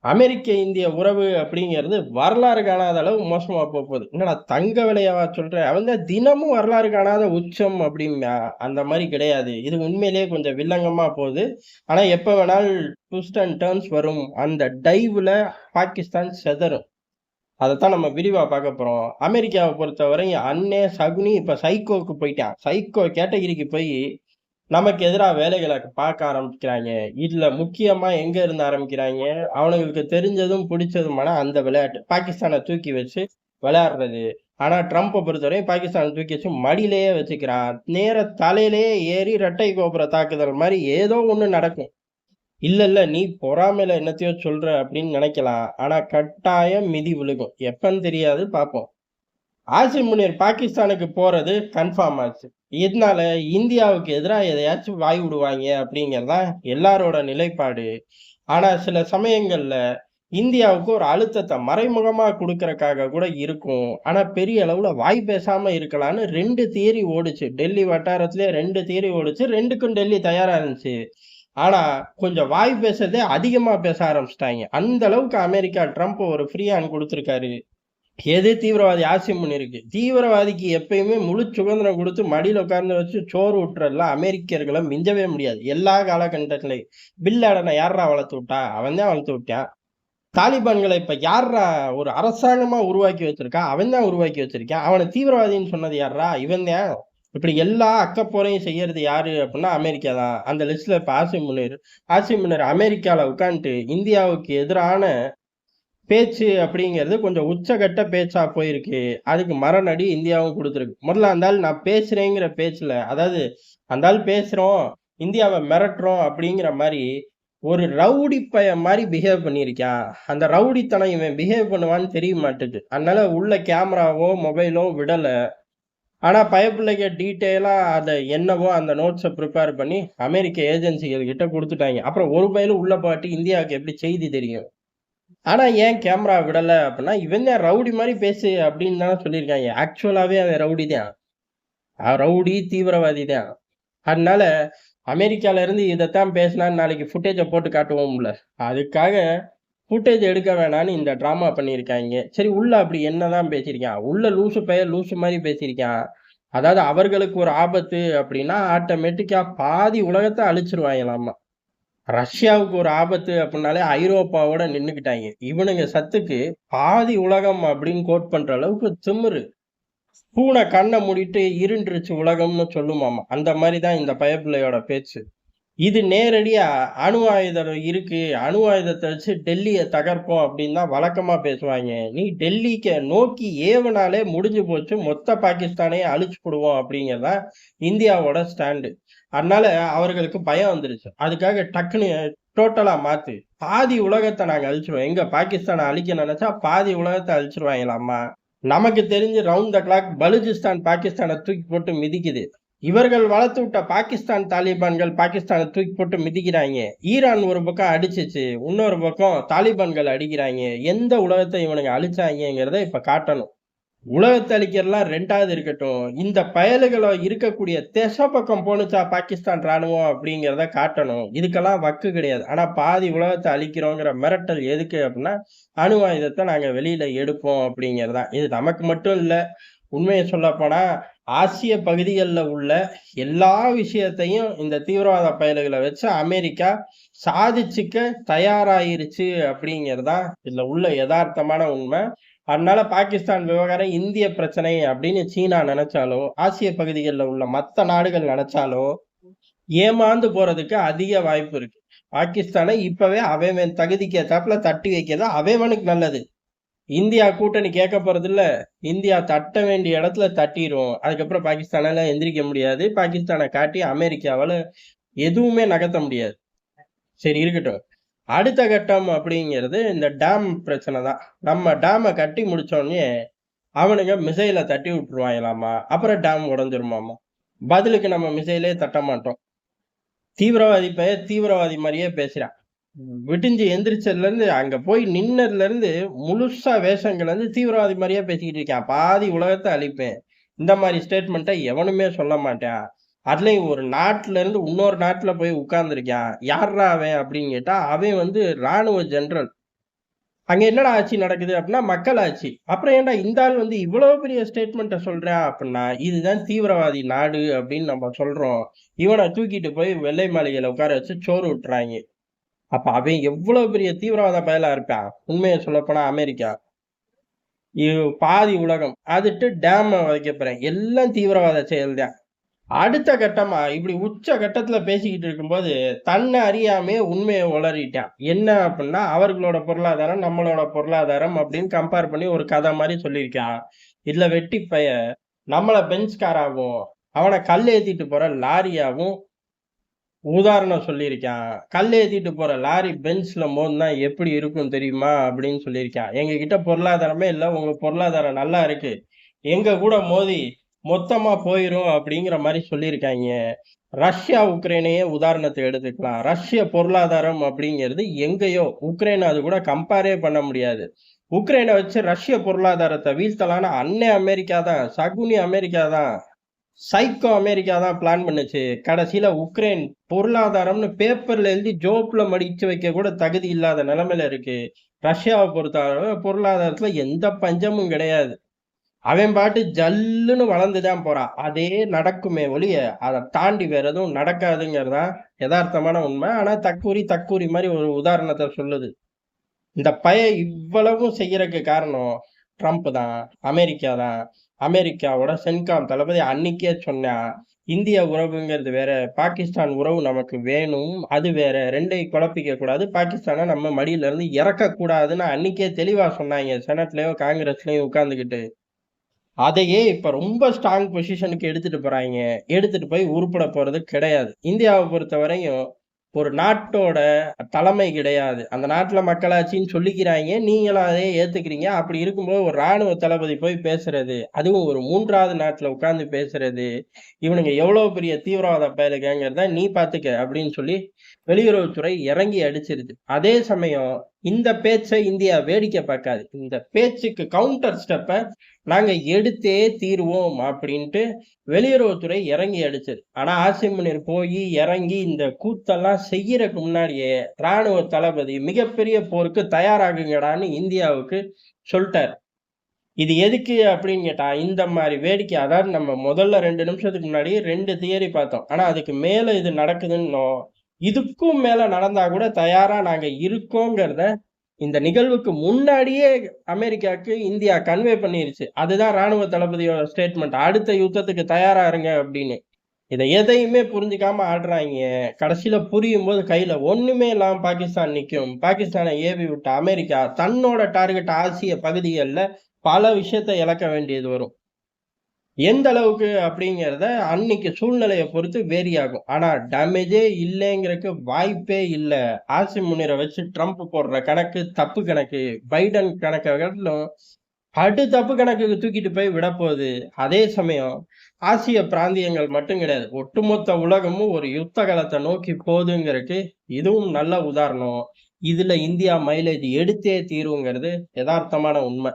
அமெரிக்க இந்திய உறவு அப்படிங்கிறது வரலாறு காணாத அளவு மோசமா போகுது. என்னடா தங்க விலையவா சொல்ற? அவன் தான் தினமும் வரலாறு காணாத உச்சம் அப்படிம்பா. அந்த மாரி கிடையாது. இது உண்மையிலேயே கொஞ்சம் வில்லங்கமா போகுது. ஆனா எப்ப வேணாலும் ட்விஸ்ட் அண்ட் டர்ன்ஸ் வரும். அந்த டைவ்ல பாகிஸ்தான் சிதறும். அதத்தான் நம்ம விரிவா பார்க்க போறோம். அமெரிக்காவை பொறுத்தவரை அன்னே சகுனி இப்ப சைக்கோக்கு போயிட்டான். சைக்கோ கேட்டகிரிக்கு போய் நமக்கு எதிரா வேலைகளை பார்க்க ஆரம்பிக்கிறாங்க. இதுல முக்கியமா எங்க இருந்து ஆரம்பிக்கிறாங்க? அவனுங்களுக்கு தெரிஞ்சதும் பிடிச்சதுமான அந்த விளையாட்டு. பாகிஸ்தானை தூக்கி வச்சு விளையாடுறது. ஆனா ட்ரம்ப்பை பொறுத்தவரையும் பாகிஸ்தானை தூக்கி வச்சு மடியிலேயே வச்சுக்கிறான். நேர தலையிலேயே ஏறி இரட்டை கோபுர தாக்குதல் மாதிரி ஏதோ ஒண்ணு நடக்கும். இல்ல இல்ல நீ பொறாமையில என்னத்தையோ சொல்ற அப்படின்னு நினைக்கலாம். ஆனா கட்டாயம் மிதி விழுகும். எப்பன்னு தெரியாது, பார்ப்போம். ஆசிம் முனீர் பாகிஸ்தானுக்கு போறது கன்ஃபார்ம் ஆச்சு. இதனால இந்தியாவுக்கு எதிராக எதையாச்சும் வாய் விடுவாங்க அப்படிங்கறதுதான் எல்லாரோட நிலைப்பாடு. ஆனா சில சமயங்கள்ல இந்தியாவுக்கு ஒரு அழுத்தத்தை மறைமுகமா கொடுக்கறக்காக கூட இருக்கும். ஆனா பெரிய அளவுல வாய் பேசாம இருக்கலாம்னு 2 தியரி ஓடுச்சு. டெல்லி வட்டாரத்திலே 2 தியரி ஓடுச்சு. 2க்கும் டெல்லி தயாரா இருந்துச்சு. ஆனா கொஞ்சம் வாய் பேசுறதே அதிகமா பேச ஆரம்பிச்சிட்டாங்க. அந்த அளவுக்கு அமெரிக்கா ட்ரம்ப் ஒரு ஃப்ரீ ஹேண்ட் கொடுத்திருக்காரு. எது தீவிரவாதி ஆசிம் முனிருக்கு. தீவிரவாதிக்கு எப்பயுமே முழு சுதந்திரம் கொடுத்து மடியில உட்கார்ந்து வச்சு சோறு விட்டுறதுலாம் அமெரிக்கர்களை மிஞ்சவே முடியாது. எல்லா காலகட்டத்திலையும் பின் லேடனை யார்ரா வளர்த்து விட்டா? அவன் தான் வளர்த்து விட்டான். தாலிபான்களை இப்ப யார்ரா ஒரு அரசாங்கமா உருவாக்கி வச்சிருக்கா? அவன் தான் உருவாக்கி வச்சிருக்கான். அவனை தீவிரவாதின்னு சொன்னது யார்ரா? இவன் தான். இப்படி எல்லா அக்கப்போரையும் செய்யறது யாரு அப்படின்னா அமெரிக்கா தான். அந்த லிஸ்ட்ல இப்ப ஆசிம் முனிர் அமெரிக்கால உட்காந்துட்டு இந்தியாவுக்கு எதிரான பேச்சு அப்படிங்கிறது கொஞ்சம் உச்சகட்ட பேச்சா போயிருக்கு. அதுக்கு மரணடி இந்தியாவும் கொடுத்துருக்கு. முதல்ல அந்த ஆள் நான் பேசுறேங்கிற பேச்சுல, அதாவது அந்த ஆள் பேசுறோம், இந்தியாவை மிரட்டுறோம் அப்படிங்கிற மாதிரி ஒரு ரவுடி பையன் மாதிரி பிஹேவ் பண்ணியிருக்கான். அந்த ரவுடித்தனம் இவன் பிஹேவ் பண்ணுவான்னு தெரிய மாட்டுது. அதனால உள்ள கேமராவோ மொபைலோ விடல. ஆனா பயப்பிள்ளைங்க டீட்டெயிலா அதை என்னவோ அந்த நோட்ஸை ப்ரிப்பேர் பண்ணி அமெரிக்க ஏஜென்சிகள் கிட்ட கொடுத்துட்டாங்க. அப்புறம் ஒரு பயிலும் உள்ள பாட்டு இந்தியாவுக்கு எப்படி செய்தி தெரியும்? ஆனா ஏன் கேமரா விடல அப்படின்னா, இவன் தான் ரவுடி மாதிரி பேசு அப்படின்னு தானே சொல்லியிருக்காங்க. ஆக்சுவலாவே அவன் ரவுடி தான். ரவுடி தீவிரவாதி தான். அதனால அமெரிக்கால இருந்து இதைத்தான் பேசினான்னு நாளைக்கு ஃபுட்டேஜை போட்டு காட்டுவோம்ல. அதுக்காக ஃபுட்டேஜ் எடுக்க வேணான்னு இந்த டிராமா பண்ணியிருக்காங்க. சரி உள்ள அப்படி என்னதான் பேசியிருக்கான்? உள்ள லூசு பையன் லூசு மாதிரி பேசியிருக்கான். அதாவது அவர்களுக்கு ஒரு ஆபத்து அப்படின்னா ஆட்டோமேட்டிக்கா பாதி உலகத்தை அழிச்சிருவாங்களாமா. ரஷ்யாவுக்கு ஒரு ஆபத்து அப்படின்னாலே ஐரோப்பாவோட நின்னுக்கிட்டாங்க. இவனுங்க சத்துக்கு பாதி உலகம் அப்படின்னு கோட் பண்ற அளவுக்கு திமிரு. பூனை கண்ணை மூடிட்டு இருண்டுருச்சு உலகம்னு சொல்லுமாமா. அந்த மாதிரிதான் இந்த பயப்பிள்ளையோட பேச்சு. இது நேரடியா அணு ஆயுதம் இருக்கு, அணு ஆயுதத்தை வச்சு டெல்லியை தகர்ப்போம் அப்படின்னு தான் வழக்கமா பேசுவாங்க. நீ டெல்லிக்கு நோக்கி ஏவனாலே முடிஞ்சு போச்சு, மொத்த பாகிஸ்தானையே அழிச்சு போடுவோம் அப்படிங்கறதான் இந்தியாவோட ஸ்டாண்டு. அதனால அவர்களுக்கு பயம் வந்துருச்சு. அதுக்காக டக்குன்னு டோட்டலா மாத்து, பாதி உலகத்தை நாங்க அழிச்சிருவோம். எங்க பாகிஸ்தானை அழிக்க நினைச்சா பாதி உலகத்தை அழிச்சிருவாங்களாமா. நமக்கு தெரிஞ்சு ரவுண்ட் த கிளாக் பலுச்சிஸ்தான் பாகிஸ்தானை தூக்கி போட்டு மிதிக்குது. இவர்கள் வளர்த்து விட்ட பாகிஸ்தான் தாலிபான்கள் பாகிஸ்தானை தூக்கி போட்டு மிதிக்கிறாங்க. ஈரான் ஒரு பக்கம் அடிச்சிச்சு, இன்னொரு பக்கம் தாலிபான்கள் அடிக்கிறாங்க. எந்த உலகத்தை இவனுங்க அழிச்சாங்கிறத இப்ப காட்டணும். உலகத்தை அழிக்கிறதுலாம் 2வது இருக்கட்டும், இந்த பயலுகளை இருக்கக்கூடிய திசை பக்கம் போனுச்சா பாகிஸ்தான் ராணுவம் அப்படிங்கிறத காட்டணும். இதுக்கெல்லாம் வக்கு கிடையாது. ஆனா பாதி உலகத்தை அழிக்கிறோங்கிற மிரட்டல் எதுக்கு அப்படின்னா, அணு ஆயுதத்தை நாங்க வெளியில எடுப்போம் அப்படிங்கிறதான். இது நமக்கு மட்டும் இல்ல, உண்மையை சொல்ல போனா ஆசிய பகுதிகளில் உள்ள எல்லா விஷயத்தையும் இந்த தீவிரவாத பயல்களை வச்சு அமெரிக்கா சாதிச்சுக்க தயாராயிருச்சு அப்படிங்கிறதா இதுல உள்ள யதார்த்தமான உண்மை. அதனால பாகிஸ்தான் விவகாரம் இந்திய பிரச்சனை அப்படின்னு சீனா நினைச்சாலோ, ஆசிய பகுதிகளில் உள்ள மற்ற நாடுகள் நினைச்சாலோ ஏமாந்து போறதுக்கு அதிக வாய்ப்பு இருக்கு. பாகிஸ்தானை இப்பவே அவன் தகுதிக்கு ஏத்தாப்புல தட்டி வைக்கிறது அவனுக்கு நல்லது. இந்தியா கூட்டணி கேட்க போறது இல்ல. இந்தியா தட்ட வேண்டிய இடத்துல தட்டிரும். அதுக்கப்புறம் பாகிஸ்தானால எந்திரிக்க முடியாது. பாகிஸ்தானை காட்டி அமெரிக்காவால எதுவுமே நகர்த்த முடியாது. சரி இருக்கட்டும். அடுத்த கட்டம் அப்படிங்கிறது இந்த டேம் பிரச்சனை தான். நம்ம டேமை கட்டி முடிச்சோடனே அவனுங்க மிசைலை தட்டி விட்டுருவாங்களாமா. அப்புறம் டேம் உடஞ்சிருமாமா. பதிலுக்கு நம்ம மிசைலே தட்ட மாட்டோம். தீவிரவாதி மாதிரியே பேசுறான். விடிஞ்சு எந்திரிச்சதுல இருந்து அங்க போய் நின்னதுல இருந்து முழுசா வேஷங்கள் வந்து தீவிரவாதி மாதிரியே பேசிக்கிட்டு இருக்கான். பாதி உலகத்தை அழிப்பேன், இந்த மாதிரி ஸ்டேட்மெண்ட்டை எவனுமே சொல்ல மாட்டான். அதுலயும் ஒரு நாட்டுல இருந்து இன்னொரு நாட்டுல போய் உட்கார்ந்திருக்கான். யார்றா அவன் அப்படின்னு கேட்டா, அவன் வந்து ராணுவ ஜெனரல். அங்க என்னடா ஆட்சி நடக்குது அப்படின்னா, மக்கள் ஆட்சி. அப்புறம் ஏன்டா இந்த ஆள் வந்து இவ்வளவு பெரிய ஸ்டேட்மெண்ட்ட சொல்றான் அப்படின்னா, இதுதான் தீவிரவாதி நாடு அப்படின்னு நம்ம சொல்றோம். இவன தூக்கிட்டு போய் வெள்ளை மாளிகையில உட்கார வச்சு சோறு ஊட்டுறாய்ங்க. அப்ப அவன் எவ்வளவு பெரிய தீவிரவாத பயலா இருப்பான். உண்மைய சொல்லப்போனா அமெரிக்கா. பாதி உலகம். அதுட்டு டேம வைக்கப் போறேன். எல்லாம் தீவிரவாத செயல்தான். அடுத்த கட்டமா இப்படி உச்ச கட்டத்துல பேசிக்கிட்டு இருக்கும்போது, தன்னை அறியாமயே உண்மைய உளறிட்டான். என்ன அப்படின்னா, அவர்களோட பொருளாதாரம், நம்மளோட பொருளாதாரம் அப்படின்னு கம்பேர் பண்ணி ஒரு கதை மாரி சொல்லியிருக்கான். இதுல வெட்டி பையன் நம்மள பென்ஸ் காராவும், அவன கல் ஏத்திட்டு போற லாரியாவும் உதாரணம் சொல்லியிருக்கான். கல் ஏத்திட்டு போற லாரி பென்ஸ்ல மோதுனா எப்படி இருக்கும் தெரியுமா? அப்படின்னு சொல்லியிருக்கான். எங்ககிட்ட பொருளாதாரமே இல்ல. உங்க பொருளாதாரம் நல்லா இருக்கு. எங்க கூட மோதி மொத்தமா போயிரும் அப்படிங்கிற மாரி சொல்லியிருக்காய்ங்க. ரஷ்யா, உக்ரைனையே உதாரணத்துக்கு எடுத்துக்கலாம். ரஷ்ய பொருளாதாரம் அப்படிங்கிறது எங்கேயோ, உக்ரைன் அது கூட கம்பேரே பண்ண முடியாது. உக்ரைனை வச்சு ரஷ்ய பொருளாதாரத்தை வீழ்த்தலாம்னு அன்னை அமெரிக்கா தான், சகுனி அமெரிக்கா தான், சைக்கோ அமெரிக்கா தான் பிளான் பண்ணுச்சு. கடைசியில உக்ரைன் பொருளாதாரம்னு பேப்பர்ல எழுதி ஜோப்ல மடிச்சு வைக்க கூட தகுதி இல்லாத நிலைமையில இருக்கு. ரஷ்யாவை பொறுத்தவரை பொருளாதாரத்துல எந்த பஞ்சமும் கிடையாது. அவன் பாட்டு ஜல்லுன்னு வளர்ந்துதான் போறான். அதே நடக்குமே ஒழிய அதை தாண்டி வேற எதுவும் நடக்காதுங்கிறதுதான் யதார்த்தமான உண்மை. ஆனா தக்கூரி தக்கூரி மாதிரி ஒரு உதாரணத்தை சொல்லுது. இந்த இவ்வளவும் செய்யறதுக்கு காரணம் ட்ரம்ப் தான், அமெரிக்கா தான். அமெரிக்காவோட சென்காம் தளபதி அன்னைக்கே சொன்னா, இந்திய உறவுங்கிறது வேற, பாகிஸ்தான் உறவு நமக்கு வேணும், அது வேற, ரெண்டையும் குழப்பிக்க கூடாது, பாகிஸ்தானை நம்ம மடியில இருந்து இறக்க கூடாதுன்னு அன்னைக்கே தெளிவா சொன்னாங்க. செனட்லயும் காங்கிரஸ்லயும் உட்கார்ந்துகிட்டு. அதையே இப்ப ரொம்ப ஸ்ட்ராங் பொசிஷனுக்கு எடுத்துட்டு போறாங்க. எடுத்துட்டு போய் உருப்பட போறது கிடையாது. இந்தியாவை பொறுத்தவரையும் ஒரு நாட்டோட தலைமை கிடையாது. அந்த நாட்டுல மக்களாட்சின்னு சொல்லிக்கிறாங்க. நீங்களும் அதையே ஏத்துக்கிறீங்க. அப்படி இருக்கும்போது ஒரு ராணுவ தளபதி போய் பேசுறது, அதுவும் ஒரு 3வது நாட்டுல உட்கார்ந்து பேசுறது, இவனுங்க எவ்வளவு பெரிய தீவிரவாத பயலுகங்கிறத நீ பாத்துக்க அப்படின்னு சொல்லி வெளியுறவுத்துறை இறங்கி அடிச்சிருது. அதே சமயம் இந்த பேச்சை இந்தியா வேடிக்கை பார்க்காது. இந்த பேச்சுக்கு கவுண்டர் ஸ்டெப்ப நாங்க எடுத்தே தீருவோம் அப்படின்ட்டு வெளியுறவுத்துறை இறங்கி அடிச்சது. ஆனா ஆசிம் முனீர் போய் இறங்கி இந்த கூத்தெல்லாம் செய்யறதுக்கு முன்னாடியே ராணுவ தளபதி மிகப்பெரிய போருக்கு தயாராகுங்கடான்னு இந்தியாவுக்கு சொல்லிட்டார். இது எதுக்கு அப்படின்னு கேட்டா, இந்த மாதிரி வேடிக்கை, அதாவது நம்ம முதல்ல 2 நிமிஷத்துக்கு முன்னாடி 2 தியரி பார்த்தோம். ஆனா அதுக்கு மேல இது நடக்குதுன்னோம். இதுக்கும் மேல நடந்தா கூட தயாரா நாங்க இருக்கோங்கிறத இந்த நிகழ்வுக்கு முன்னாடியே அமெரிக்காவுக்கு இந்தியா கன்வே பண்ணிருச்சு. அதுதான் ராணுவ தளபதியோட ஸ்டேட்மெண்ட். அடுத்த யுத்தத்துக்கு தயாரா இருங்க அப்படின்னு. இதை எதையுமே புரிஞ்சுக்காம ஆடுறாங்க. கடைசியில புரியும் போது கையில ஒண்ணுமே இல்லாம பாகிஸ்தான் நிக்கும். பாகிஸ்தானை ஏவி விட்ட அமெரிக்கா தன்னோட டார்கெட் ஆசிய பகுதிகளில் பல விஷயத்தை இழக்க வேண்டியது வரும். எந்த அளவுக்கு அப்படிங்கிறத அன்னைக்கு சூழ்நிலையை பொறுத்து வேரி ஆகும். ஆனா டேமேஜே இல்லைங்கிறதுக்கு வாய்ப்பே இல்லை. ஆசிம் முனீரை வச்சு ட்ரம்ப் போடுற கணக்கு தப்பு கணக்கு. பைடன் கணக்கை காட்டிலும் தப்பு கணக்குக்கு தூக்கிட்டு போய் விட போகுது. அதே சமயம் ஆசிய பிராந்தியங்கள் மட்டும் கிடையாது, ஒட்டுமொத்த உலகமும் ஒரு யுத்த காலத்தை நோக்கி போகுதுங்கிறதுக்கு இதுவும் நல்ல உதாரணம். இதுல இந்தியா மைலேஜ் எடுத்தே தீருங்கிறது யதார்த்தமான உண்மை.